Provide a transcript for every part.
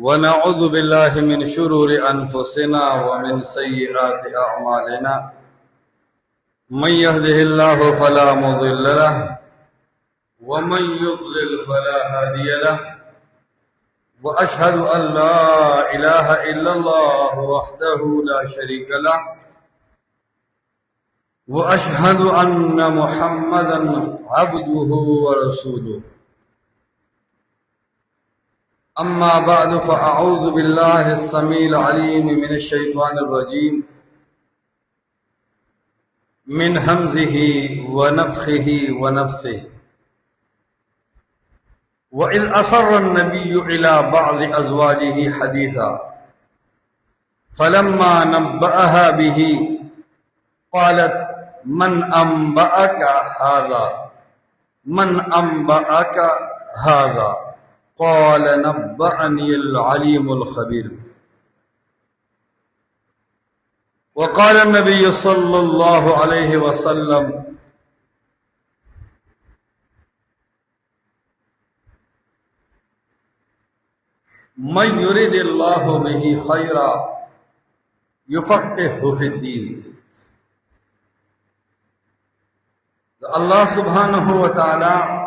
ونعوذ بالله من شرور أنفسنا ومن سيئات أعمالنا من يهده الله فلا مضل له ومن يضلل فلا هادي له وأشهد أن لا إله إلا الله وحده لا شريك له وأشهد أن محمدا عبده ورسوله. أما بعد فأعوذ بالله السميع العليم من الشيطان الرجيم من همزه ونفخه ونفثه. وإذ أصر النبي إلى بعض أزواجه حديثا فلما نبأها به قالت من أنبأك هذا من أنبأك هذا قال نبأني العليم الخبير. وقال النبي صلى الله عليه وسلم من يريد الله به خيرا يفقهه في الدين. الله سبحانه وتعالى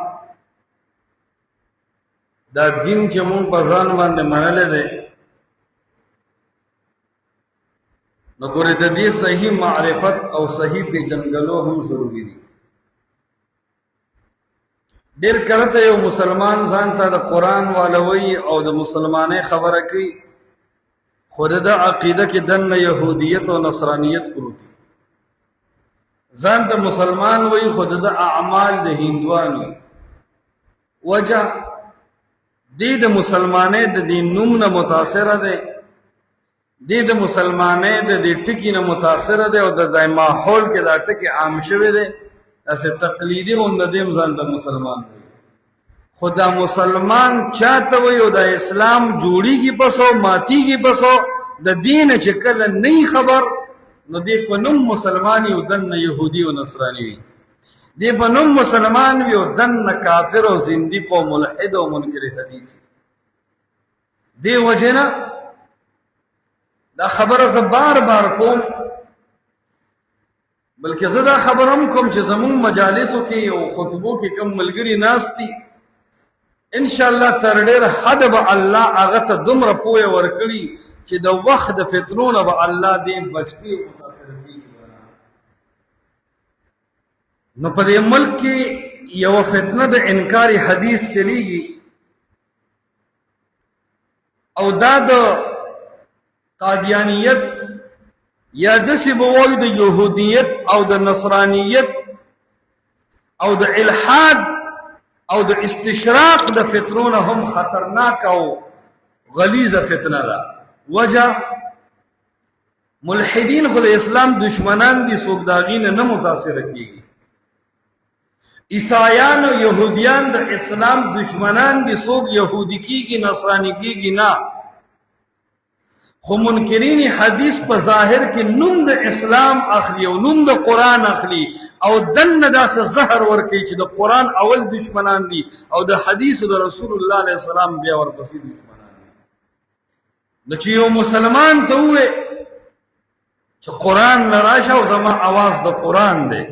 دا دین چې مونږ په ځان باندې منلې ده، نو ګوره د دې صحیح معرفت او صحیح پیژندلو هم ضروری دي. ډېر کله ته یو مسلمان ځان ته د قرآن والوي او د مسلمانۍ خبره کوي، خو د عقیده کې دننه یهودیت او نصرانیت پروت دي. ځان ته مسلمان وایي خو د اعمال د هندوان وي. وجه دې د مسلمانۍ د دې نوم نه متاثره ده، دې د مسلمانۍ د دې ټکي نه متاثره ده او د دې ماحول کې دا ټکي عام شوی ده. اسه تقلیدي غوند دې ځان ته مسلمان وي. خدا مسلمان چاته وي او د اسلام جوړیږي پسو ماتيږي پسو د دین چې کله نه خبر نو دې په نوم مسلمان یو دنه يهودي او نصراني وي. دی بنوم مسلمان وی او دن کافر او زنديق او ملحد او منکر حدیث. دی وجنا دا خبره ز بار بار کوم، بلکې زه دا خبرم کوم چې زمون مجالسو کې او خطبو کې کم ملګری ناشتي ان شاء الله تر ډېر حد به الله هغه ته دومره پوهه ورکړي چې د وخت د فتنونو به الله دې بچي او متاثر کړي. نو په دې ملک کې یو فتنه د انکار حدیث چلیږي او دا د قادیانیت یا دسی بوای د يهودیت او د نصرانیت او د الحاد او د استشراق د فتنونه هم خطرناک او غلیظه فتنه ده. وجه ملحدین خو د اسلام دشمنان دي، څوک داغین نه متاثر کیږي. عیسایان او يهوديان د اسلام دشمنان دي، څوک يهودي کیږي نصراني کیږي نه. خو منکرین حدیث په ظاهر کې نوم د اسلام اخلي او نوم د قران اخلي او دنه داسه زهر ورکي چې د قران اول دشمنان دي او د حدیث د رسول الله عليه السلام بیا ورپسې دشمنان دي. نو چې یو مسلمان ته وې چې قران لراشه او زما आवाज د قران دی،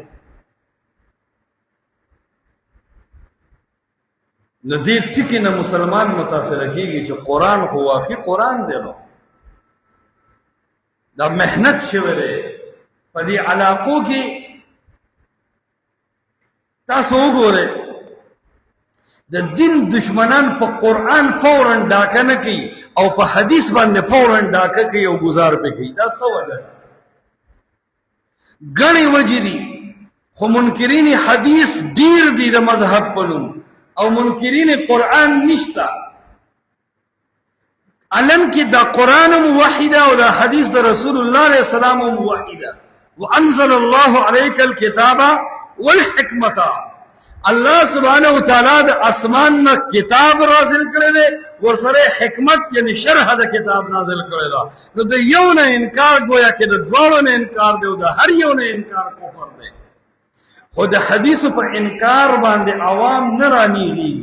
نو دې ټکی نه مسلمان متاثر کیږي چې قران خو واقعي قران دی. نو دا مهنت شوی دی په دې علاقو کې. تاسو وګورئ د دین دشمنان په قران فورا ډاکه نه کوي او په حدیث باندې فورا ډاکه کوي او گزار پې کوي. دا څه وجه ده؟ غني وجې دي، خو منکرین حدیث ډیر دي د مذهب په نوم او منکرین قرآن نشتا. علم کی دا قرآن موحده او دا حدیث دا رسول اللہ علیہ السلام موحده. وانزل اللہ علیک الكتاب والحکمت. اللہ سبحانہ وتعالی دا اسمان نا کتاب نازل کرے دے ورسره حکمت یعنی شرح دا کتاب نازل کرے دا. نو دا یو نا انکار گویا کہ دا دوارو نا انکار دے و دا ہر یو نا انکار کفر دے. خود حدیث په انکار باندې عوام نه رانیږي.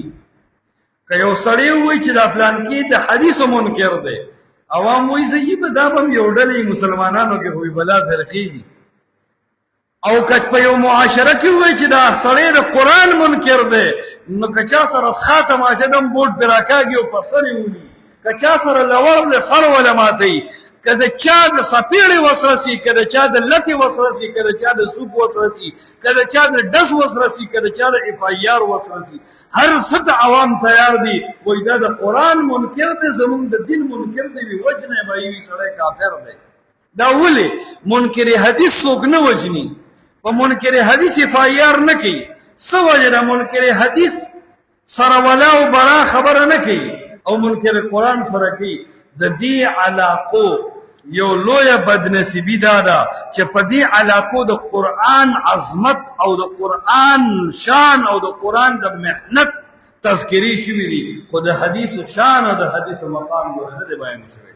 که یو سړی ووایي چې دا پلان کې د حدیثو منکر دی، عوام وایي صحیح به دا به هم یو ډلې مسلمانانو کې خو بلا فرقې دي. او که په یو معاشره کې ووایي چې دا سړی د قرآن منکر دی، نو که چا سره څښاته ماچه دم بوټ پرې راکاږي او په سر یې ولي، که چا سره لوړ د سر وله ماتوي، که د چا د سپېړې وس رسي، که د چا د لتې وس رسي، که د چا د سوپ وس رسي، که د چا د ډس وس رسي، که د چا د FIR وس رسي، هر څه ته عوام تیار دي. وایي دا د قرآن منکر دی، زمونږ د دین منکر دی، وي وجنه به یې وي سړی کافر دی. دا ولې منکر حدیث څوک نه وجني، په منکر حدیث FIR نه کوي. څه وجه ده منکر حدیث سره ولا او برا خبره نه کوي او منکر قرآن سره کوي؟ د دې علاقو یو لویه بدنصیبي دا ده چې په دې علاقو د قرآن عظمت او د قرآن شان او د قرآن د محنت تذکری شوي دي، خو د حدیث شان او د حدیث مقام ګوره نه دی بیان شوی.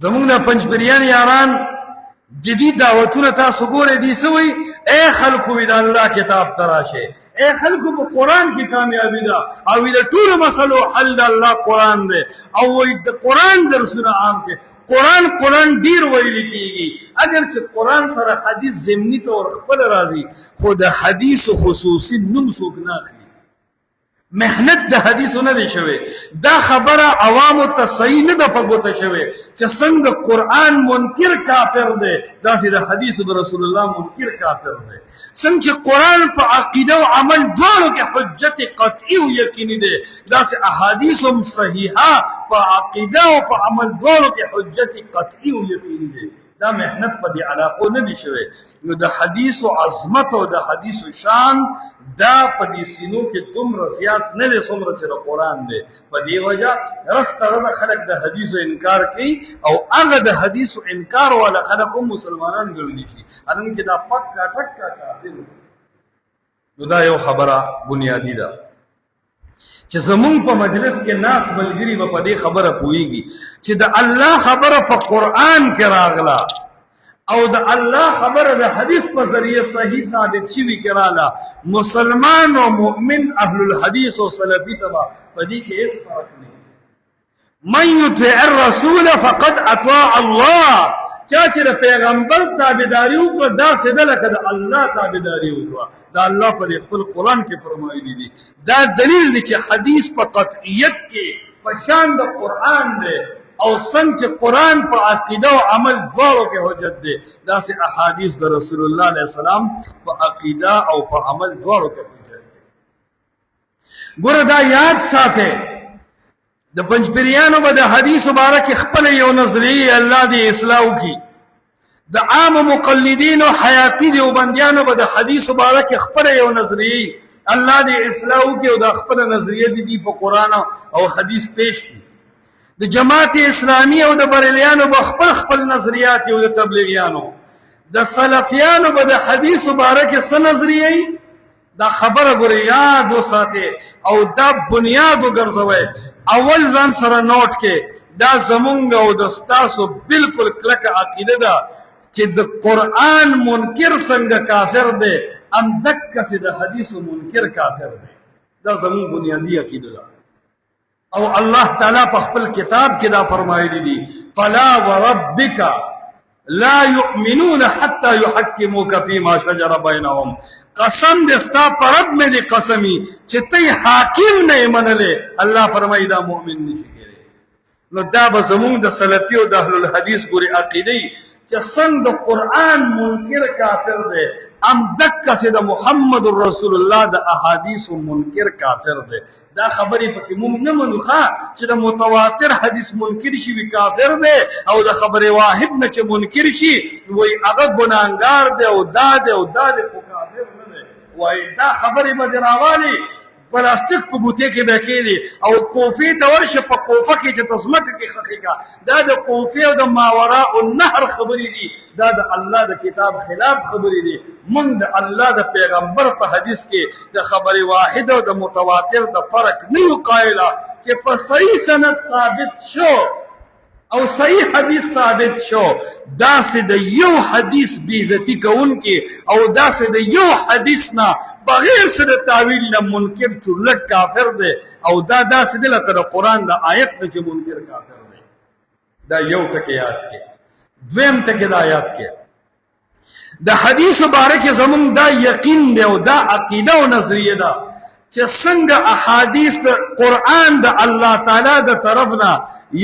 زمونږ د پنجپریان یاران جدي دعوتونه تاسو ګورئ دي څه وایي؟ اے خلکو وي د الله کتاب ته راشئ، اے خلکو په قرآن کې کامیابي ده او د ټولو مسلو حل د الله قرآن دی. او وایي د قرآن درسونه عام کې قرآن ډیر ویل کېږي، اگر چې قرآن سره حدیث ضمني طور خپل راځي، خو د حدیث خصوصي نوم څوک نه اخلي. محنت د حدیثو نه دی شوی. دا خبره عوامو ته صحیح نه ده په ګوته شوی چې څنګه قرآن منکر کافر دی، داسې د حدیثو د رسول الله منکر کافر دی. څنګه چې قرآن په عقیده او عمل دواړو کې حجت قطعي او یقیني دی، داسې احادیث هم صحیحه په عقیده او په عمل دواړو کې حجت قطعي او یقیني دی. دا محنت په دې علاقو نه دی شوی. نو د حدیث عظمت او د حدیث شان دا په دې سینو کې دومره زیات نه دی څومره چې د قرآن دی. په دې وجه رسته رزه خلک د حدیثو انکار کوي او هغه د حدیثو انکار والا خلک هم مسلمانان ګڼلی شي، حالانکې دا پکا ټکا کافر دی. نو دا یو خبره بنیادي ده چې زمونږ په مجلس کې ناس ملګري به په دې خبره پوهیږي چې د الله خبره په قرآن کې راغله او د الله خبره د حدیث په ذریعه صحیح ثابت شوي کې راغله. مسلمان او مؤمن اهل الحدیث او سلفي ته په دې کې هیڅ فرق نه. من یطع الرسول فقد اطاع الله، چا چې د پیغمبر تابعداري وکړه دا سیده لکه د الله تابعداري وکړه. دا الله په خپل قرآن کې فرمایلي دي. دا دلیل دی چې حدیث په قطعیت کې په شان د قرآن دی او څنګه چې قرآن په عقیده او عمل دواړو کې حجت دی، داسې احادیث د رسول الله علیه السلام په عقیده او په عمل دواړو کې حجت دی. ګوره دا یاد ساته د پنجپریانو به د حدیث مبارک خپل یو نظریه الله دې اصلاح وکړي. د عام مقلدین او حیاتی دیوبندیانو به د حدیث مبارک خپل یو نظریه الله دې اصلاح وکړي او د خپل نظریه دې په قرآن او حدیث پیش کړي. د جماعت اسلامی او د بریلیانو به خپل نظریات او د تبلیغیانو، د سلفیانو به د حدیث مبارک څه نظریه دا خبره ګورې یاد وساتئ او دا بنیاد وګرځوئ. اول ځان سره نوٹ کې دا زمونږ او د ستاسو بالکل کلکه عقیده ده چې د قرآن منکر څنګه کافر دی، همدقسې د حدیثو منکر کافر دی. دا زمونږ بنیادی عقیده ده. او الله تعالی په خپل کتاب کې دا فرمایلی دي فلا وربک لا یؤمنون حتى يحكموك فيما شجر بينهم. قسم دې ستا په رب مې دې قسمی چې ته حاکم نه منلې، الله فرمایي دا مؤمن نشي کېدی. نو دا به زمونږ د سلفي او د اهل الحدیث ګورې عقیده چې څنګه د قرآن منکر کافر دی، همدقسې د محمد رسول الله د احادیثو منکر کافر دی. دا خبرې پکې موږ نه منو چې د متواتر حدیث منکر شي وي کافر دی، او د خبرې واحد نه چې منکر شي وایي هغه ګناهګار دی او دا دی او دا دی، خو کافر نه دی. وایي دا خبرې به دې راوالي پلاستیک په ګوتې کې به کېدي او کوفې ته ورشه، په کوفه کې چې ته ځمکه کې خښې کا. دا د کوفې او د ماوراء النهر خبرې دي، دا د الله د کتاب خلاف خبرې دي. موږ د الله د پیغمبر په حدیث کې د خبرې واحد او د متواتر د فرق نه یو قایله چې په صحیح سند ثابت شو او صحیح حدیث ثابت شو داسې د یو حدیث بیزتی کوونکی او داسې د یو حدیث نه بغیر څه د تعویل نه منکر چورلټ کافر دی او دا داسې دی لکه د قرآن د آیت نه چې منکر کافر دی. دا یو ټکی یاد کې. دویم ټکی دا یاد کې د حدیث باره کې زمونږ دا یقین دی او دا عقیده او نظریه ده چې څنګه احادیث د قرآن د الله تعالی د طرف نه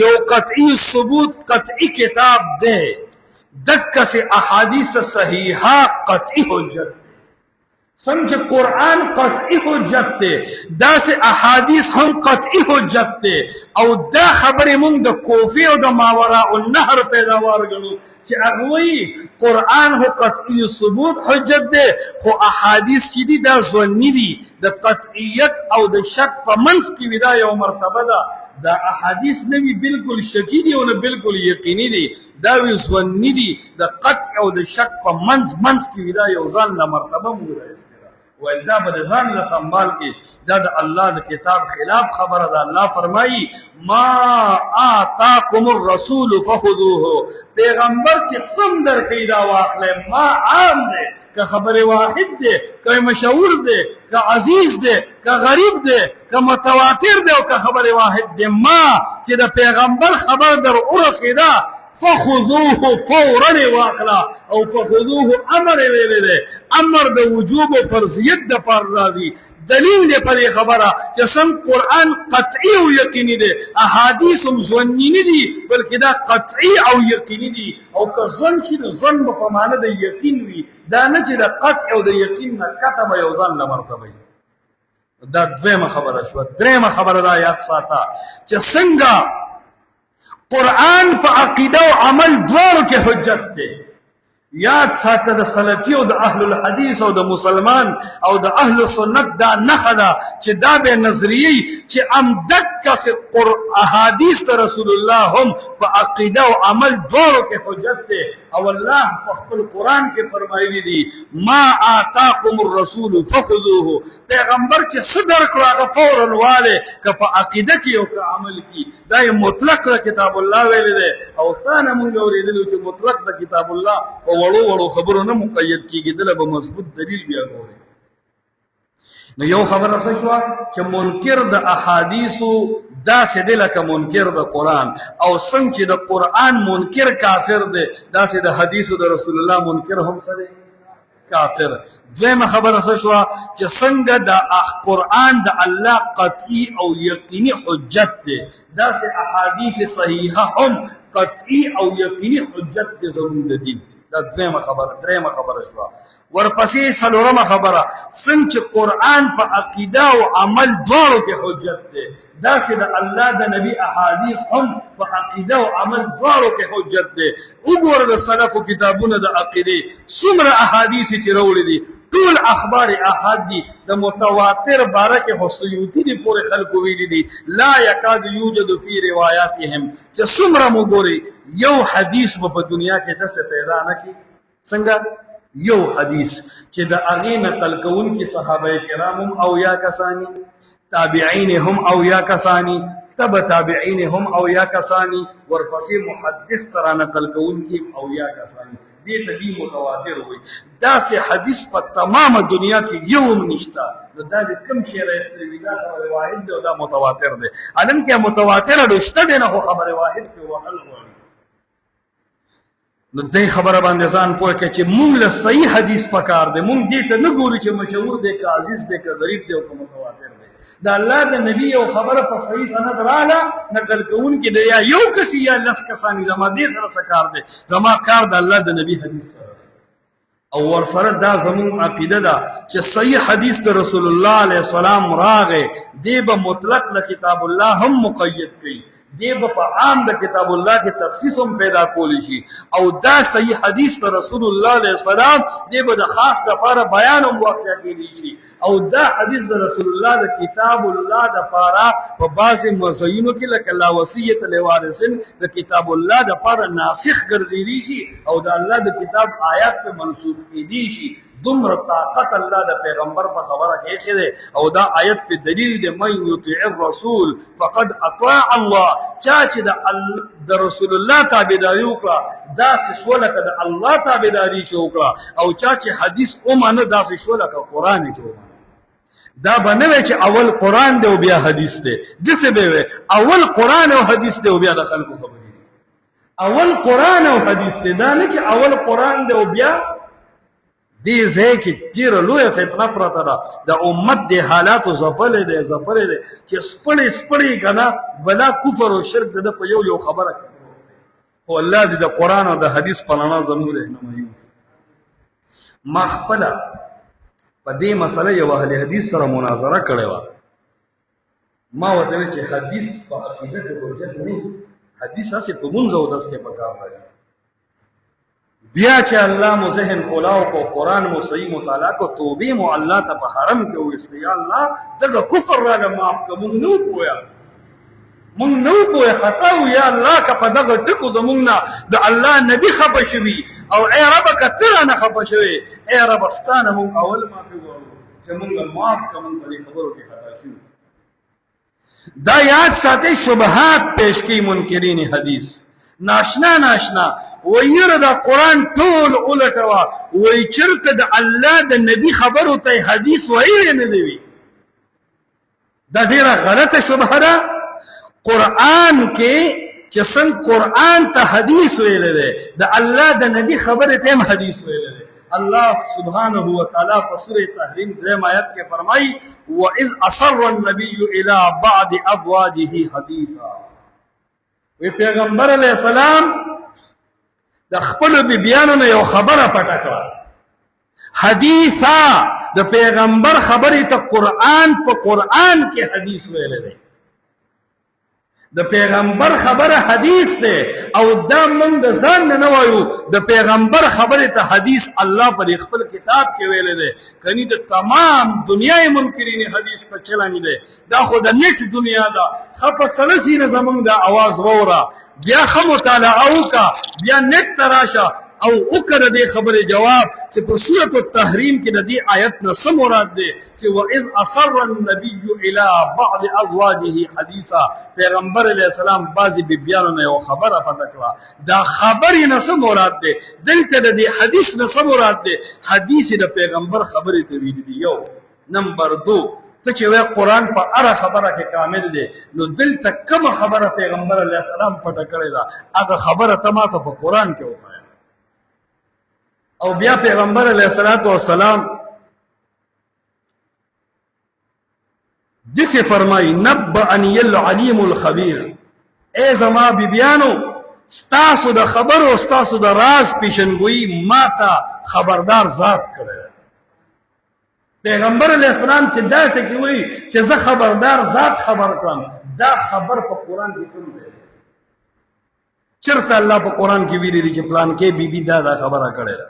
یو قطعی ثبوت قطعی کتاب دی دکسې احادیث صحیحه قطعی حجت دی. څنګه چې قرآن قطعی حجت دی داسې احادیث هم قطعی حجت دی او دا خبرې مونږ د کوفی او د ماوراء النهر پیداوار ګڼو چې هغه وایي قرآن هو قطعی ثبوت حجت دی خو احادیث چې دي دا ظني دي د قطعیت او د شک په منځ کې وي دا یو مرتبه ده. دا احادیث نه وي بالکل شکی دي او نه بالکل یقیني دي دا وي ظني دي د قطع او د شک په منځ کې وي دا یو ځان له مرتبه موږ ویل دا به د ځان له سنبال کې دا د الله د کتاب خلاف خبره ده. الله فرمایي ما آتاکم الرسول فخذوه پیغمبر چې سم درکوي دا واخلئ. ما عام دی که خبر واحد دی که مشهور دی که عزیز دی که غریب دی که متواتر دی او که خبر واحد دی ما چې د پیغمبر خبر در ورسېده فخذوه فورا واخلا او فخذوه امر ویلې ده امر د وجوب او فرضیت د پر راضي دلیل دی په دې خبره چې سم قرآن قطعی او یقیني دی احادیث هم ظني نه دي بلکې دا قطعی او یقیني دي او که ظن شي نو ظن په معنا د یقین وي دا نه چې د قطع او د یقین نه کتب یو ځان نه مرتبه. دا دویمه خبره شو. درېمه خبره دا یاد ساته چې څنګه قرآن په عقیده او عمل دواړو کې حجت دی. یاد ساته د سلفي او د اهل الحدیث او د مسلمان او د اهل سنت دا نښه ده چې دا به نظریه چې امدکس احادیث د رسول الله هم په عقیده او عمل دواړو کې حجت دی. او الله په خپل قرآن کې فرمایلی دي ما آتاکم الرسول فخذوه پیغمبر چې څه درکړو هغه فورا واله که په عقیده کې او که عمل کې دا یې مطلق د کتاب الله ویلی دی او تا نه مونږ اورېدلي چې مطلق د کتاب الله په وړو وړو خبرو نه مقید کېږي دله به مضبوط دلیل بیا ګوري. نو یو خبره څه شوه چې منکر د احادیثو داسې دی لکه منکر د قرآن او څنګه چې د قرآن منکر کافر دی داسې د حدیثو د رسول الله منکر هم څه دی کافر. دویمه خبره څه شوه چې څنګه د قرآن د الله قطعی او یقیني حجت دی داسې احادیث صحیحه هم قطعی او یقیني حجت دی زموږ د دین. دا دویمه خبره. درېمه خبره شوه. ورپسې څلورمه خبره څنګه چې قرآن په عقیده او عمل دواړو کې حجت دی داسې د الله د نبی احادیث هم په عقیده او عمل دواړو کې حجت دی. وګوره د سلفو کتابونه د عقیدې څومره احادیث چې راوړي دي ټول اخبار احاد دي. د متواتر باره کې خو سیوطي دي پورې خلکو ویلي دي لا یکاد یوجد فی روایاتهم چې څومره مو ګوري یو حدیث په دنیا کې داسې پیدا نه کړي. څنګه یو حدیث چې د هغې نقل کوونکي صحابه کرام هم او یا کسانی تابعین هم او یا کسانی تبع تابعین هم او یا کسانی ورپسې محدث ترا نقل کوونکي او یا کسانی دې ته دی متواتر وي. داسې حدیث په تمامه دنیا کې یو هم نشته. نو دا د کوم شی راایستلی وي دا خبر واحد دی او دا متواتر دی. علم کې متواتر شته دی نه خو خبر واحد کې وحل غواړي. نو دې خبره باندې ځان پوه کړه چې مونږ له صحیح حدیث پکار دی. مونږ دې ته نه ګورو چې مشهور دی که عزیز دی که غریب دی او که متواتر دی. د الله د نبی یو خبره په صحیح سند راغله نقل کوونکي دی یا یو کس یا لس کسانی زما دې سره څه کار دی زما کار د الله د نبی حدیث سره او ورسره دا زمون عقیده ده چې صحیح حدیث د رسول الله علیه السلام راغی دی به مطلق د کتاب الله هم مقید کړي دی په عام د کتاب الله کې تخصیص هم پیدا کولی شي او دا صحیح حدیث د رسول الله علیه السلام دی به د خاص د لپاره بیان هم واقع کېدی شي او دا حدیث د رسول الله د کتاب الله د لپاره په بعضې مزینو کې لکه لا وصیت لوارثین د کتاب الله د لپاره ناسخ ګرځېدی شي او د الله د کتاب آیات په منسوخ کېدی شي. دومره طاقت الله د پیغمبر په خبره کې دی او دا آیت په دلیل دی من یطیع الرسول فقد اطاع الله چا چې د رسول الله تابعداري وکړه داسې شو لکه د الله تابعداري چې وکړه، او چا چې حدیث ومانه داسې شو لکه قرآن چې ومانه. دا به نه وي چې اول قرآن دی او بیا حدیث دی، داسې به وي اول قرآن او حدیث دی او بیا د خلکو خبرې دي. اول قرآن او حدیث دی، دا نه چې اول قرآن دی او بیا دې ځای کې ډېره لویه فتنه پرته ده. د امت د حالاتو ځپلی دی چې سپړې که نه بلا کفر او شرک د ده په یو خبره کوي. خو الله دې د قرآن او د حدیث په رڼا زموږ رهنمایي. ما خپله په دې مسله یو اهل حدیث سره مناظره کړې وه. ما ورته ویل چې حدیث په عقیده کې حجت نه، حدیث هسې په مونځ او اودس کې په کار راځي. بیا چې الله مو ذهن کولاو کو، قرآن مو صحیح مطالعه کو، توبې مو الله ته په حرم کې وویستې، یا الله دغه کفر راله معاف کړه، مونږ نه وو پوهه خطا وو، یا الله که په دغه ټکو زمونږ نه د الله نبي خفه شوي او ای ربه که ته رانه خفه شوې، ای ربه ستا نه مونږ اول معافي غواړو چې مونږ معاف کړه، مونږ په دې خبرو کې خطا شوي. دا یاد ساتئ، شبهات پیش کوي منکرین حدیث، ناشنا ویره دا قرآن ټول اولټوه، وی چرته د الله د نبی خبرو ته حدیث ویلی نه دی وی. دا ډیره غلطه شبهه ده. قرآن کې چې څنګه قرآن ته حدیث ویلی دی، د الله د نبی خبرې ته هم حدیث ویلی دی. الله سبحانه وتعالی په سورة تحریم 3 آیت کې فرمایي وَإِذْ أَسَرَّ النَّبِيُّ إِلَى بَعْضِ أَزْوَاجِهِ حَدِيثًا. وی پیغمبر علیہ السلام د خپل بیبیانو نه یو خبره پټه کړه. حدیثا د پیغمبر خبرې ته قرآن په قرآن کې حدیث ویل دی. د پیغمبر خبره حدیث دی او دا موږ د ځان نه وایو، د پیغمبر خبره ته حدیث الله په خپل کتاب کې ویل دی. کني د تمام دنیای منکرین حدیث ته چلنګ دی. دا خو د نیټ دنیا ده. خپه سلسی نه زمونږ د आवाज ووره، بیا خه مطالعه وکړه، بیا نیټ ته راشه او وکړه دې خبره جواب چې په سورۃ التحریم کې د دې آیت نه څه مراد دی چې وَإِذْ أَسَرَّ النَّبِيُّ إِلَى بَعْضِ أَزْوَاجِهِ حَدِيثًا. پیغمبر علیہ السلام بعضی بیبیانو نه یو خبره پټه کړه. دا خبرې نه څه مراد دی؟ دلته د دې حدیث نه څه مراد دی؟ حدیث د پیغمبر خبرې ته ویل دي. یو نمبر 2 ته چې وای قرآن په هره خبره کې کامل دی، نو دلته کومه خبره پیغمبر علیہ السلام پټه کړې ده، هغه خبره ته ماته په قرآن کې وکړه. او بیا پیغمبر علیہ السلام جسے فرمائی نبأنی العلیم الخبیر، اے زما بیبیانو ستاسو د خبر او ستاسو د راز پیشنگوئی ما تا خبردار ذات کړی. پیغمبر علیہ السلام چې دا ټکی وی چې زه خبردار ذات خبر کړم، دا خبر په قرآن کې کوم ځای دی؟ چرته الله په قرآن کې ویلي دی چې پلان کې بیبي دا خبره کړې ده؟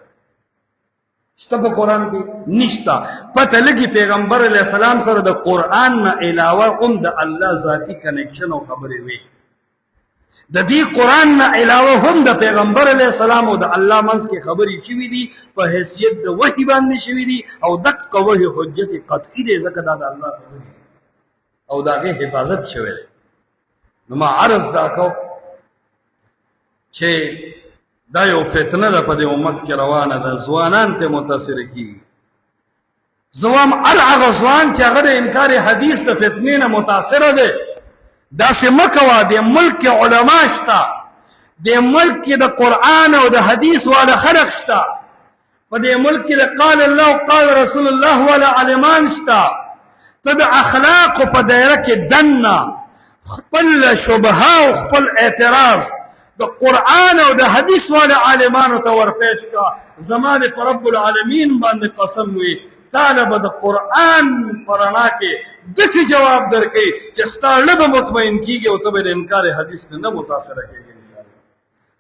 شته په قرآن کې نشته. پته لګي پیغمبر علیہ السلام سره د قرآن نه علاوه هم د الله ذاتی کنیکشن او خبرې وي. د دې قرآن نه علاوه هم د پیغمبر علیہ السلام او د الله منځ کې خبرې شوي دي په حیثیت د وحی باندې شوي دي او دغه وحی حجت قطعی دی، ځکه دا د الله خبرې او د هغې حفاظت شوی دی. نو ما عرض دا کو چې دا یو فتنه ده په دې امت کې روانه ده، ځوانان ته متاثر کیږي. زوام هغه ځوان چې هغه د انکار حدیث د فتنې نه متاثره دی، داسې مه کوه. د ملک علما شته، د ملک د قرآن او د حدیث والا خلق شته، په دې ملک کې د قال الله او قال رسول الله والا عالمان شته. ته د اخلاقو په دایره کې دننه خپل شبهه او خپل اعتراض د قرآن او د حدیث والا عالمانو ته ورپېښ کا. زما د رب العالمین باندې قسم وي طالب د قرآن پرانا کې داسې جواب درکې چې ستا زړه به مطمئن کیږي او ته به د انکار حدیث نه متاثره کېږي.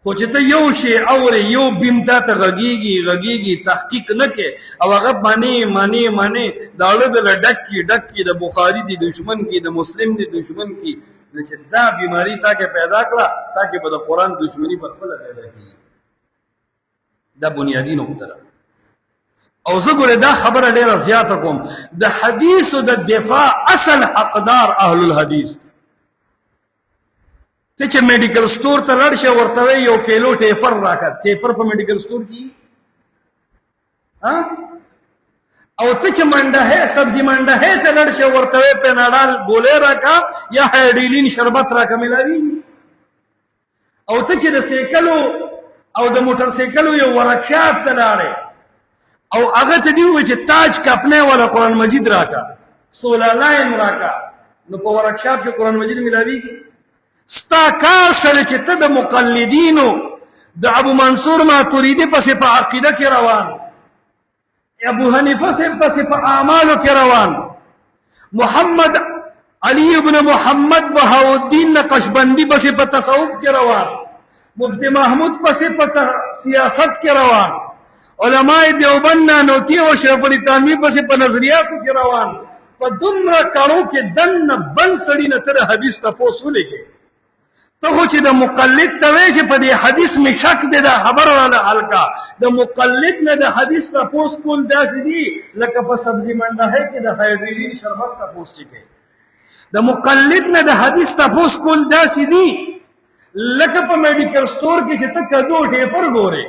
خو چې ته یو شی اورې، یو بیم تا ته غږیږي تحقیق نه کې او هغه معنی دا زړه دله ډک کی د بخاري دی دشمن کی، د مسلم دی دشمن کی، چې دا بیماری تا کې پیدا کړه تاکہ به د قرآن دشمنی په خپله پیدا کېږي. دا بنیادی نقطه ده. او زه ګوره دا خبره ډیره زیاته کوم، د حدیثو د دفاع اصل حقدار اهل الحدیث. ته چې میډیکل سٹور ته لاړ شې ورته وایي یو کیلو ټیپر راکړه. ټیپر په میډیکل سٹور کې او ته چې منډه سبزي منډه ته لاړ شې ورته وایي پیناډال ګولۍ راکړه یا هایډریلین شربت راکړه ملاویږي. او ته چې د سایکلو او د موټر سایکلو یو ورکشاپ ته لاړې او هغه ته دې ووایي چې تاج کپنی والا قرآن مجید راکړه سولا لاین راکړه نو په ورکشاپ کې قرآن مجید ملاویږي. ستا کار سره چې ته د مقلدینو د ابو منصور ماتوریدي پسې په عقیده کې روان، ابو حنیفه پسې په اعمالو کې روان، محمد علی ابن محمد بهاءالدین نقشبندی پسې په تصوف کې روان، مفتی محمود پسې په سیاست کې روان، علماء دیوبند نانوتی او اشرف علی تانوی پسې په نظریاتو کې روان، په دومره کړو کې دنه بند سړي نه ته د حدیث تپوس ولګې. ته خو چې د مقلد ته وایې چې په دې حدیث مې شک دی دا خبره راله حل کا. د مقلد نه د حدیث تپوس کول داسې دي لکه په سبزي منډهۍ کې د هایډریلین شربت تپوس چې کوي. د مقلد نه د حدیث تپوس کول داسې دي لکه په میډیکل سٹور کې چې ته کدو ټیپر ګورې.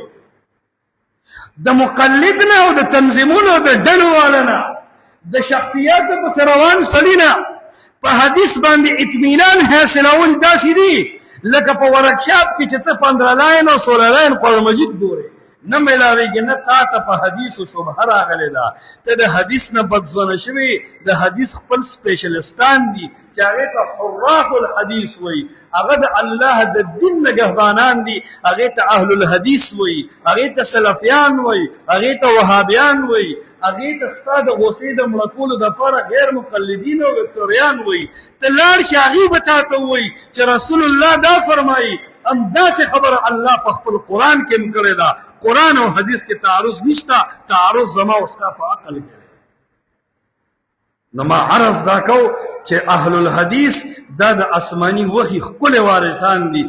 د مقلد نه او د تنظیمونو د ډلو والا نه د شخصیات پسې روان سړي نه په حدیث باندې اطمینان حاصلول داسې دي لکه په ورکشاپ کې چې ته 15 لاین او 16 لاین قرآن مجید ګورې. نه ملاویږي، نه تا ته په حدیثو شبهه راغلې ده. ته د حدیث نه بدځونه شوي، د حدیث خپل سپیشلستان دي چې هغې ته حراف الحدیث وایي، هغه د الله د دین نګهبانان دي، هغې ته اهل الحدیث وایي، هغې ته سلفیان وایي، هغې ته وهابیان وایي، هغې ته ستا د غوسې د مړه کولو دپاره غیر مقلدین او وکټوریان وایي. ته لاړ شې هغې به تا ته وایي چې رسول الله دا فرمایي. همداسې خبره الله په خپل قرآن کې هم کړې ده. قرآن او حدیث کې تعارض نشته، تعارض زما او ستا په عقل کې دی. نو ما عرض دا کو چې اهل الحدیث دا د آسماني وحي ښکلي وارثان دي.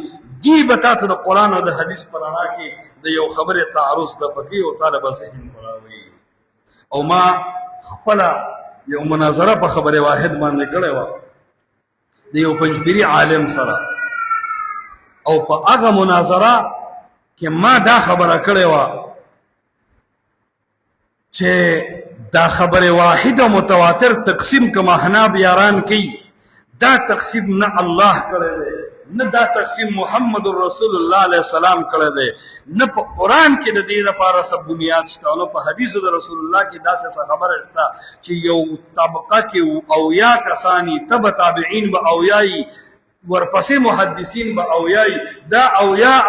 دی به تا ته د قرآن او د حدیث په رڼا کې د یو خبرې تعارض د پکې او تا له به ذهن خرابوي. او ما خپله یو مناظره په خبر واحد باندې کړې وه د یو پنجپیري عالم سره، او په هغه مناظره کې ما دا خبره کړې وه چې دا خبر واحد او متواتر تقسیم که احناف یاران کوي، دا تقسیم نه الله کړی دی، نه دا تقسیم محمد رسول الله علیه السلام کړی دی، نه په قرآن کې د دې لپاره څه بنیاد شته، نو په حدیثو د رسول الله کې داسې څه خبره شته چې یو طبقه کې اویا کسانی تبع تابعین به اویایي، ورپسې محدثین به اویایي، دا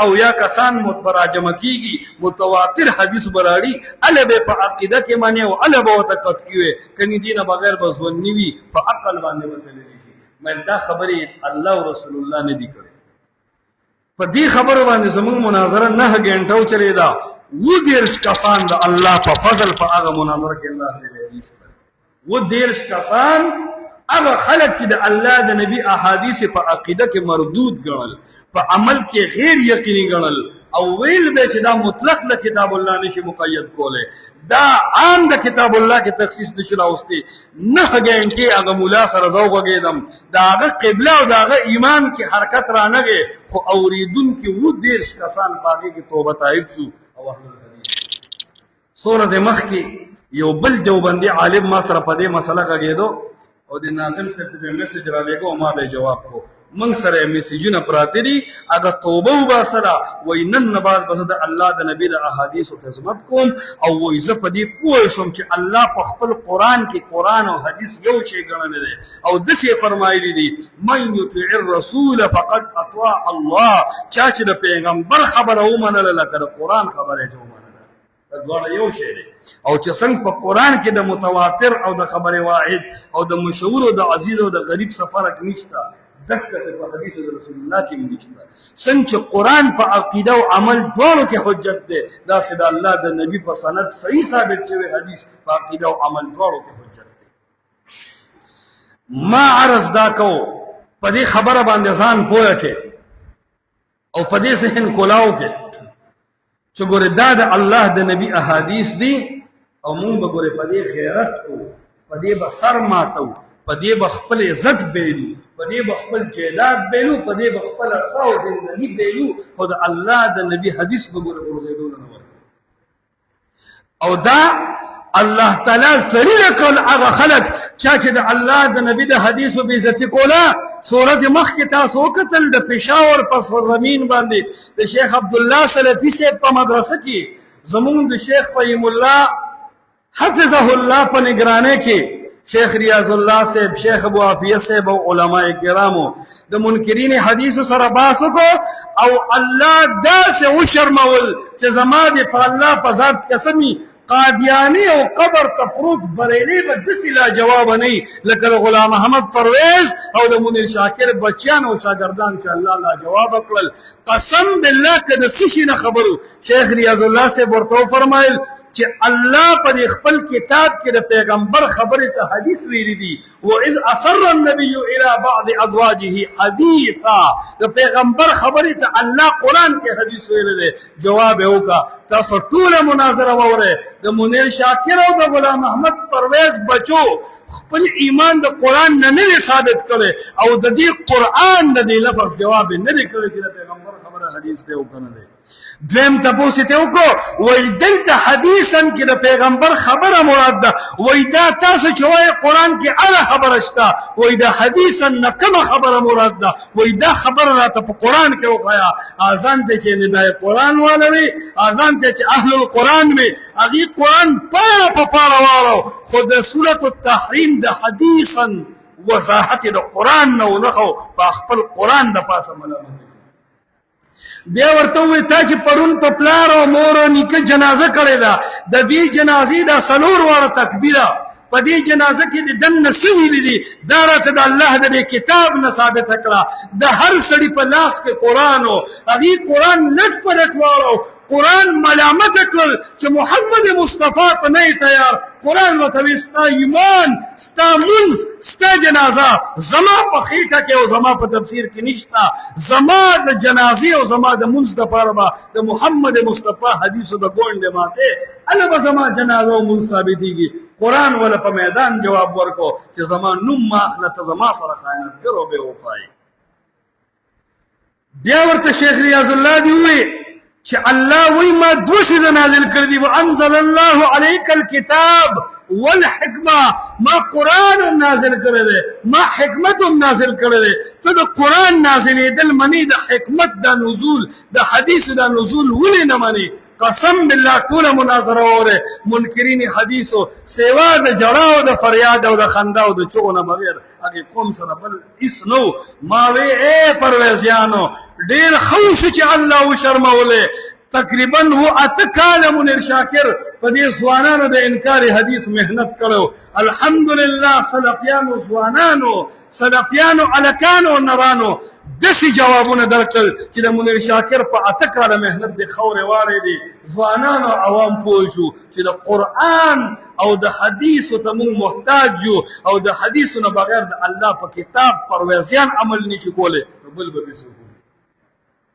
اویا کسان متراجمه کیږي، متواتر حدیث براړي، اله به په عقیده کې معنی او اله به ته قطعي وي، کني دینه بغیر به ځونی وي په عقل باندې وتللی شي. مې دا خبرې الله او رسول الله نه دی کړې. په دې خبرو باندې زموږ مناظره 9 غنټو چلی دا. و دیرش کسان د الله په فضل په هغه مناظره کې الله دې حدیث کړ. و دیرش کسان هغه خلک چې د الله د نبی احادیث په عقیده کې مردود ګڼل، په عمل کې غیر یقیني ګڼل، او ویل به چې دا مطلق د کتاب الله نشي مقید کوله، دا عام د کتاب الله کې تخصیص نشي راوستي. 9 غنټې هغه مولا سره زو غږیدم، دا هغه قبله او دا هغه ایمان کې حرکت رانغې، خو اوریدونکو و دیرش کسان باندې کې توبه تایب شو. او اهل الحدیث سورۃ مخ کې یو بل دیوبندي عالم ما سره په دې مسله غږیدو او د ناظم صاحب ته میسج را لګو، ما به جواب کو. من سره میسجونه پراته دي، هغه توبه وباسره، وای نن نه بعد بس د الله د نبی د احادیث خدمت کوم، او وای زه په دې پوه شوم چې الله په خپل قرآن کې قرآن او حدیث یو شی ګڼلی دی، او داسې فرمایلی دي من یطیع الرسول فقد اطاع الله. چا چې د پیغمبر خبره ومنله لکه د قرآن خبره یې ومنله، دواړه یو شی دی. او چې څنګه په قرآن کې د متواتر او د خبر واحد او د مشهور او د عزیز او د غریب څه فرق نشته، دکه څه په حدیث د رسول الله کې نشته. څنګه چې قرآن په عقیده او عمل دواړو کې حجت دی، داسې د الله د نبی په سند صحیح ثابت شوی حدیث په عقیده او عمل دواړو کې حجت دی. ما عرض دا کو په دې خبره باندې ځان پوهه کې او په دې ذهن کولاو کې چې ګوره دا د الله د نبی احادیث دي، او مونږ به ګوره په دې غیرت کو، په دې به سر ماتو، په دې به خپل عزت بیلو، په دې به خپل جیداد بیلو، په دې به خپله ساه او زندګي بیلو، خو د الله د نبي حدیث به ګوره غورځېدو نه ورکوو. او دا الله تعالی ذلیل کړل هغه خلک چا چې د الله د نبی د حدیثو بې عزتي کوله. څو ورځې مخکې تاسو وکتل د پېښور په سرزمین باندې د شیخ عبدالله سلفي صاحب په مدرسه کې زمونږ د شیخ فهیم الله حفظه الله په نگرانۍ کې شیخ ریاض الله صاحب، شیخ ابو عافیه صاحب او علماء کرامو د منکرین حدیثو سره باس وکړو او الله داسې وشرمول چې زما د په الله په ذات قسمي قادیانی او قبر ته پروت بریلی به داسې لا جواب نه لکه د غلام محمد پرویز او د منیر شاکر بچیان او شاګردان چې الله لا جواب کړل. قسم بالله که د څه شي نه خبرو شیخ ریاض الله صاحب ورته وفرمایل چې الله په خپل کتاب کې د پیغمبر خبره ته حدیث ویلي دي. واذ اصر النبي الى بعض ازواجه حديثا، د پیغمبر خبره ته الله قران کې حدیث ویلي دي. جواب وکا تاسو ټول مناظره وره د منیر شاکر او د غلام احمد پرویز بچو خپل ایمان د قران نه ثابت کړي او د دې قران د دې لفظ جواب نه دی کړی چې د پیغمبر خبره حدیث دی او کنه دی. دویم تاسو ته وکړو وای دلته حدیثن کې د پیغمبر خبره مراد ده، وای دا تاسو چې وای قران کې اړه خبره شته، وای دا حدیثن نه کومه خبره مراد ده، وای دا خبره راته په قران کې وخایا. اذان ته چې ندای قران والوي، اذان ته چې اهل القران وي، هغه قران په پاره والو خو د سورۃ التحریم د حدیثن وضاحت د قران نه ونخو په خپل قران د پاسه ملامت. بیا ورته وی تا چې پرون په پلار او مور او نیکه جنازه کړې ده، د دې جنازې دا څلور واړه تکبیره په دې جنازه کې د دنه سویل دي، دا راته د الله د کتاب نه ثابت کړه. د هر سړي په لاس کې قران او هغه قران لټ پټ واړو قران ملامت کړل چې محمد مصطفی په نه تیار. قران وته ستا ایمان، ستا منځ، ستا جنازه زما په خېټه کې او زما په تفسیر کې نشتا. زما د جنازې او زما د منځ د پاره د محمد مصطفی حدیثو د ګوند ماته البته زما جنازه او منځ ثابتېږي. قران ولا په میدان جواب ورکو چې زما نوم ماخله ته زما سره خیانت کرو به وفای. بیا ورته شیخ ریاض الله دی وی چې الله وی ما دوه څه نازل کړی دی، وانزل الله عليك الكتاب والحکمه، ما قران نازل کړی دی، ما حکمت نازل کړی دی. ته د قران نازلېدل منی، د حکمت د نزول، د حدیث د نزول ولې نه منی؟ قسم بالله ټول مناظره وره منکرین حدیثو سیوا د جړاو د فریاد او د خندا او د چغونه بغیر هغه قوم سره بل اس نو. ما وی اے پرویزیانو ډیر خوش چې الله و شرموله. تقریبا هو اتکال منیر شاکر په دې ځوانانو د انکار حدیث مهنت کړو. الحمدلله سلفیانو ځوانانو، سلفیانو الکانو نرانو دسی جوابونه درکړل چې د منیر شاکر په اتکاله مهنت د خورې واړې دي. ځوانانو عوام پوه شو چې د قرآن او د حدیثو ته موږ محتاج یو او د حدیثو نه بغیر د الله په کتاب پرویزیان عمل نشي کولی. بل به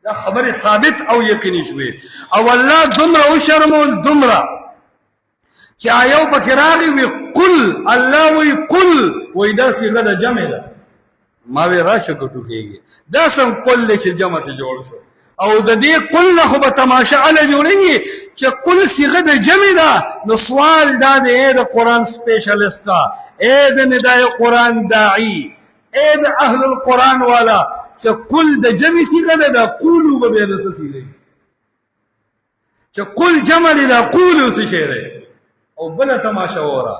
دا خبره ثابت او یقیني شوې. او الله دومره وشرمول دومره چې آیو پکې راغی وی قل، الله وی قل، وی دا صيغه د جمع ده. ما وی راشه کوټو کېږي دا سم قل چې جمع ته جوړ شو او د دې قل نه خو به تماشا علی جوړېږي چې قل صيغه د جمع ده. نو سوال دا دی د قرآن سپیشلیسټا، اے د ندای قرآن داعی، اے د اهل القرآن والا، چې قل د جمع صيغه ده، د قولو به بیا څه صيغه چې قل جمع ده، د قولو څه شی ده. او بل تماشا وره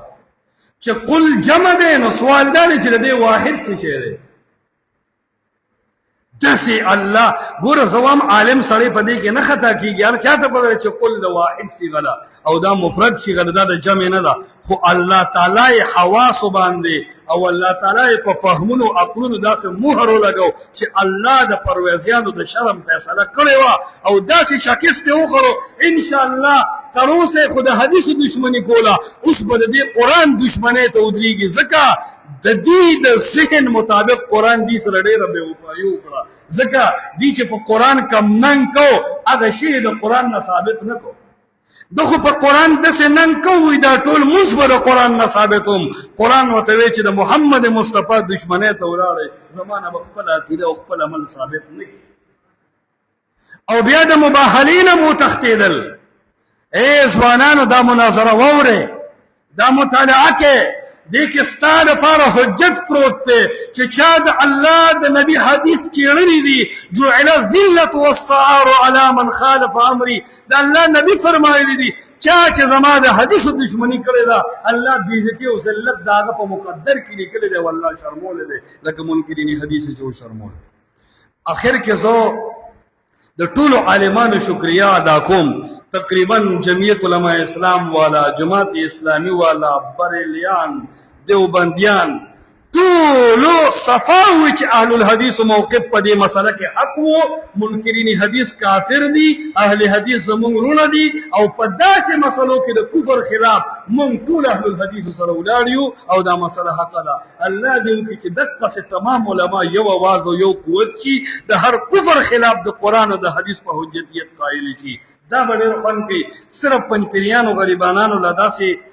چې قل جمع ده، نو سوال دا دی چې د واحد څه شی ده. دسی الله ګوره زوام عالم سړی په دې کې نه خطا کیږي، هر چاته پته چې قل د واحد صيغه ده او دا مفرد صيغه ده، د جمع نه ده. خو الله تعالی حواس باندې او الله تعالی په فهمونو عقلونو داسې مهر لګاو چې الله د پرویزیانو د شرم فیصله کړې و او داسې شاکس ته وخورو. ان شاء الله تر اوسه خو د حدیث دشمنی کوله، اوس به د دې قران دشمنی ته ودرېږي. ځکه د دې د ذهن مطابق قران دې سره ډېره بې وفایي وکړه. ځکه دې چې په قران کم ننګ کو هغه شی د قران نه ثابت نه کو. دغه په قران د سنن کوي دا ټول منځ به د قران نه ثابتوم قران وته وی چې د محمد مصطفی دشمنه ته ولاړې زمانه خپل عقیده او خپل عمل ثابت نه او بیا د مباهلین مو تختیدل اے ځوانانو دا مناظره ووره دا مطالعه کې دې کې ستاره لپاره حجت پروت دی چې چا د الله د نبی حدیث چیړلی دي جعل الذلة والصغار على من خالف امري دا الله نبی فرمایلی دي چا چې زما د حدیث دشمنی کړی دا الله بیزتی او ذلت داغه په مقدر کې لیکلی دی والله شرمول دی لکه منکرین حدیث چې شرمول اخر کې زه د ټولو عالمانو شکریا ادا کوم تقریبا جمعیت علماء اسلام والا جماعت اسلامی والا بریلیان دیوبندیان ټولو صفاوي چې اهل الحديث موقف په دې مسله کې حق وو منکرین حدیث کافر دي اهل حدیث زموږ رونه دي او په داسې مسلو کې د کفر خلاف موږ ټول اهل الحديث سره ولاړ او دا مسله حق ده الله دې وکړي چې دغه تمام علما یو आवाज او یو قوت چې د هر کفر خلاف د قران او د حدیث په حجتیت قائل شي دا به ډېر خوند کوي صرف پنځپیریانو غریبانو لا داسې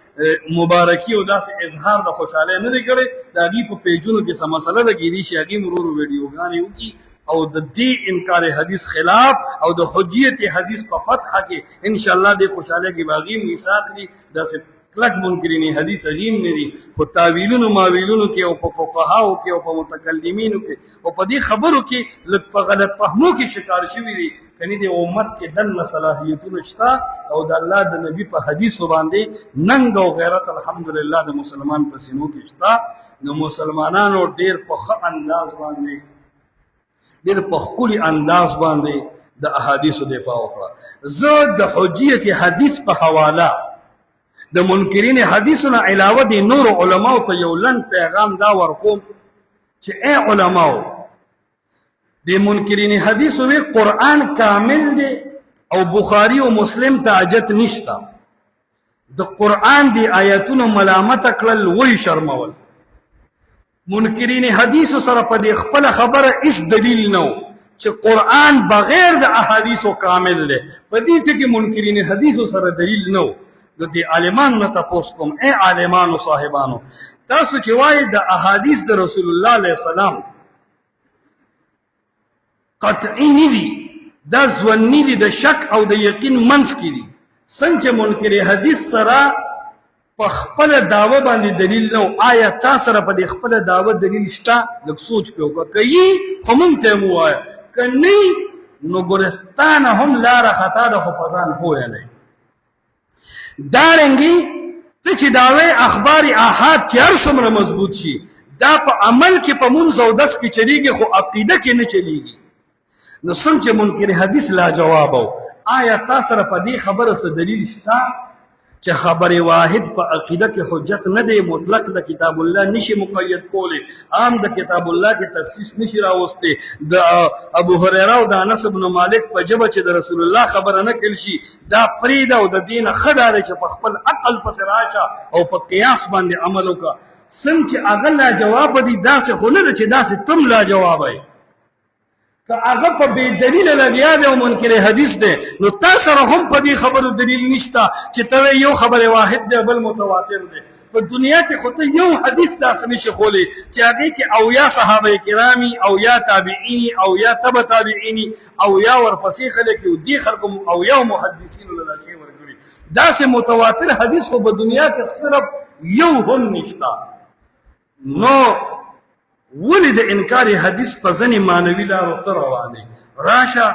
مبارکی او داسې اظهار د خوشاله نه دی کړی دا غي په پیجونو کې سم مسله ده کې دي چې هغه مرورو ویډیوګانې وکي او د دې انکار حدیث خلاف او د حجیت حدیث په فتح کې ان شاء الله د خوشاله کې باغی میثاق دي داسې کلک منکرین حدیث علیم نه دي خو تاویلونو ماویلونو کې او په فقهاو کې او په متکلمینو کې او په دې خبرو کې لږ په غلط فهمو کې شکار شوي دي کني د امت کې دنه صلاحیتونه شته او د الله د نبی په حدیث باندې ننګ او غیرت الحمدلله د مسلمان په سینو کې شته نو مسلمانانو ډیر په ښه انداز باندې ډیر په خولي انداز باندې د احادیث دفاع وکړه زه د حجیت حدیث په حواله د منکرین حدیثونو علاوه د نور علماو ته یو لن پیغام دا ورکوم چې اے علماو د منکرین حدیث وی قرآن کامل دی او بخاری او مسلم ته حاجت نشتا د قرآن دی آیاتونو ملامت کړل وی شرمول منکرین حدیث سره په دې خپل خبره اس دلیل نو چې قرآن بغیر د احادیثو کامل دی په دې ټکي منکرین حدیث سره دلیل نو د دې عالمانو نه تاسو کوم اے عالمانو صاحبانو تاسو چې وایي د احادیث د رسول الله علیه السلام قطعی ندی دا ځواني دي د شک او د یقین منځ کې دي څنګه منکر حدیث سره په خپل داوا باندې دلیل نو آیا تاسو سره په خپل داوا دلیل شته لږ سوچ په وکړئ خو مونږ ته مو وایي کني نو ګورستان هم لار خطا د خپلان پوهه نه دارنګي ته چې داوی اخبار احاد چیر څومره مضبوط شي دا په عمل کې په مونږ او داس کې چلیږي خو عقیده کې نه چلیږي نو څنګه منکر حدیث لا جواب او آیا تاسو سره په دې خبره څه دلیل شته چې خبره واحد په عقیده کې حجت نه دی مطلق د کتاب الله نشي مقید کولی عام د کتاب الله کې تخصیص نشي راوسته د ابو هريره او د انس بن مالک په جبه چې د رسول الله خبره نه کړي شي دا پرید او د دین خدای چې په خپل عقل پس راځه او په قیاس باندې عمل وکړه څنګه اغه لا جواب دي داسې خو نه چې داسې تم لا جواب وي که هغه په بی دلیل لګیا دی او منکر حدیث دی نو تاسو سره هم په دې خبرو دلیل نشته چې ته یو خبره واحد دی بل متواتر دی په دنیا کې خو ته یو حدیث داسې نشي خولی چې هغه کې او یا صحابه کرامي او یا تابعین او یا تبع تابعین او یا ورپسې خلک او دي خلکو او یا محدثین ولا شی ورګړي داسې متواتر حدیث خو په دنیا کې صرف یو هم نشته نو ولید انکار حدیث په ځنې مانوي لارو تر روانه راشه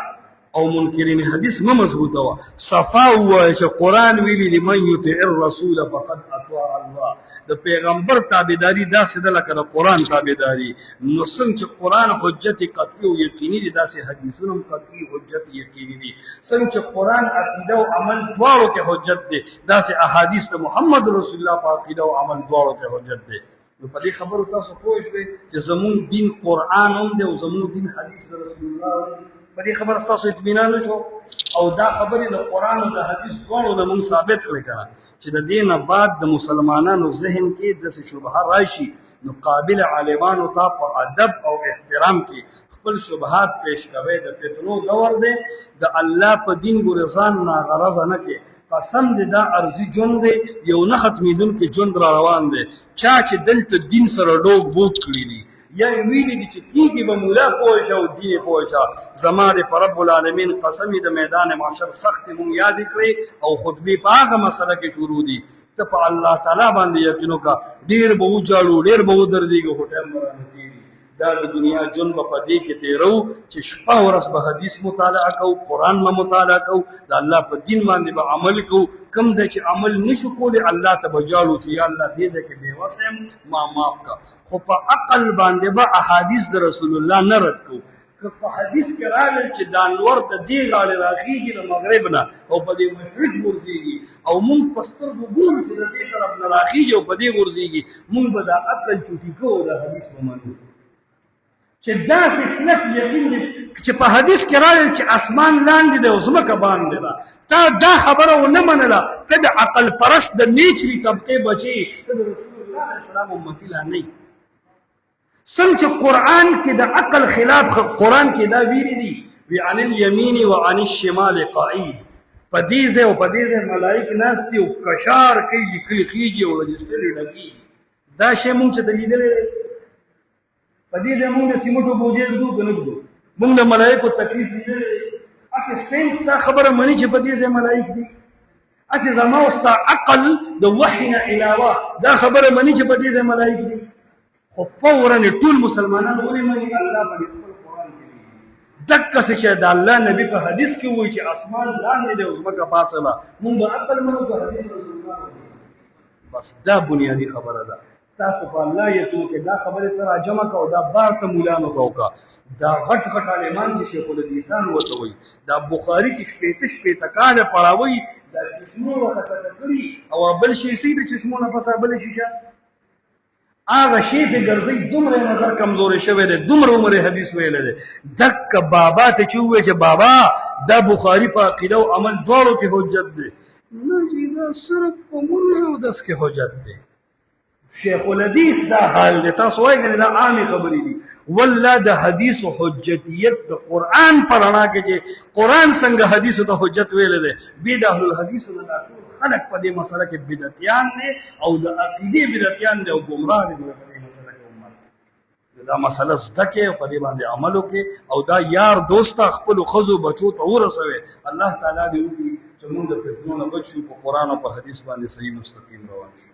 او منکرین حدیث ما مضبوطه وا صفا وای چې قران ویلی لمن یطع الرسول فقد اطاع الله د پیغمبر تابعداري داسې د لکه د قران تابعداري نو څنګه چې قران حجت قطعی او یقیني دي داسې حدیثونه قطعی حجت یقیني دي څنګه چې قران عقیده او عمل دواړو کې حجت دي داسې احادیث د محمد رسول الله په عقیده او عمل دواړو کې حجت دي نو په دې خبرو تاسو پوه شئ چې زمون دین قران هم دی او زمون دین حدیث د رسول الله په دې خبره تاسو اطمینان شو او دا خبره د قران او د حدیث ټولو نه مون ثابت کړی کړه چې د دینه بعد د مسلمانانو ذهن کې د شبهه راشي نو قابل عالمانو ته په ادب او احترام کې خپل شبهات پیش کوي د فتنو دور دی د الله په دین ګورزان نه غرض نه کې قسم دې دا ارضي ژوند دی یو نه ختمېدونکی ژوند را روان دی چا چې دلته دین سره ډوب بوب کړي دي یا یې ویلي دي چې کېږي به مولا پوه شه او دین یې پوه شه زما د په رب العالمین قسم د میدان محشر سختې مونږ یادې کړې او خطبې په هغه مسله کې شروع دي ته په الله تعالی باندې یقین وکړه ډېر به وجاړو ډېر به ودرېږو خو ټایم به رانه تېري دا د دنیا ژوند به په دې کې تېرو چې شپه ورځ به حدیث مطالعه کوو قرآن به مطالعه کوو د الله په دین باندې به عمل کوو کوم ځای چې عمل نشو کولی الله ته به جاړو چې یا الله دې ځای کې بېوسه یم ما معاف کړه خو په عقل باندې به احادیث د رسول الله نه رد کوو که په حدیث کې راغلل چې دا انور د دې غاړې راخېږي د مغرب نه او په دې مشرق غورځېږي او مونږ په سترګو ګورو چې د دې طرف نه راخېږي او په دې غورځېږي مونږ به دا عقل چوټي کوو د حدیث به منو چې داسې کلک یقین دی چې په حدیث کې راغلل چې اسمان لاندې دی او ځمکه باندې ده تا دا خبره ونه منله ته د عقل پرست د نیچري طبقې بچې ته د رسول الله علیه السلام امتي لا نه سم چې قرآن کې د عقل خلاف قرآن کې دا ویلي دي وی عن الیمین و عن الشمال قعید په دې ځای او په دې ځای ملایک ناست دي او کشار کوي لیکلي خېږي او رجسټر یې ډکېږي دا شی مونږ چې ته لیدلی دی په دې ځای مونږ د سیمټو بوجې ږدو که نه ږدو مونږ د ملایکو تکلیف لیدلی دی هسې ساینس دا خبره مني چې په دې ځای ملایک دي هسې زما او ستا عقل د وحي نه علاوه دا خبره مني چې په دې ځای ملایک دي خو فورا ټول مسلمانان ولې مني الله په خپل قرآن کې دقسې چې د الله نبي په حدیث کې وایي چې اسمان لاندې دی او ځمکه پاسه ده مونږ به عقل منو که حدیث رسول الله بس دا بنیادي خبره ده تاسو په الله یقین کې دا خبره ته راجمع کوو دا بار ته مولانو ته وکړه دا غټ غټ عالمان چې شیخ الحدیثان ورته وایي دا بخاري چې شپېته کاله پړاوی دا چشمو ورته کته کړي او بل شي سي د چشمو نه پسه بل شیشه هغه شی په ګرځي دومره نظر کمزوري شوی دی دومره عمر حدیث ویل دی دک بابا ته چې وایي چې بابا دا بخاري په عقیده او عمل دواړو کې حجت دی نه دا صرف په مونږ او داس کې حجت دی شیخ الحدیث دا حال دی تاسو وایي کنه دا عامي خبرې دي والله د حدیث حجتیت د قرآن په رڼا کې چې قرآن څنګه حدیث ته حجت ویل دی بې د اهل الحدیث نه دا ټول خلک په دې مسله کې بدعتیان دي او د عقیدې بدعتیان دي او ګمراه دي په دې مسله کې امت دا مسله زده کې او په دې باندې عمل وکړي او دا یار دوسته خپلو ښځو بچو ته ورسوي الله تعالی دې وکړي چې موږ د فتنو نه بچ شو په قرآن او په حدیث باندې صحیح مستقیم روان شو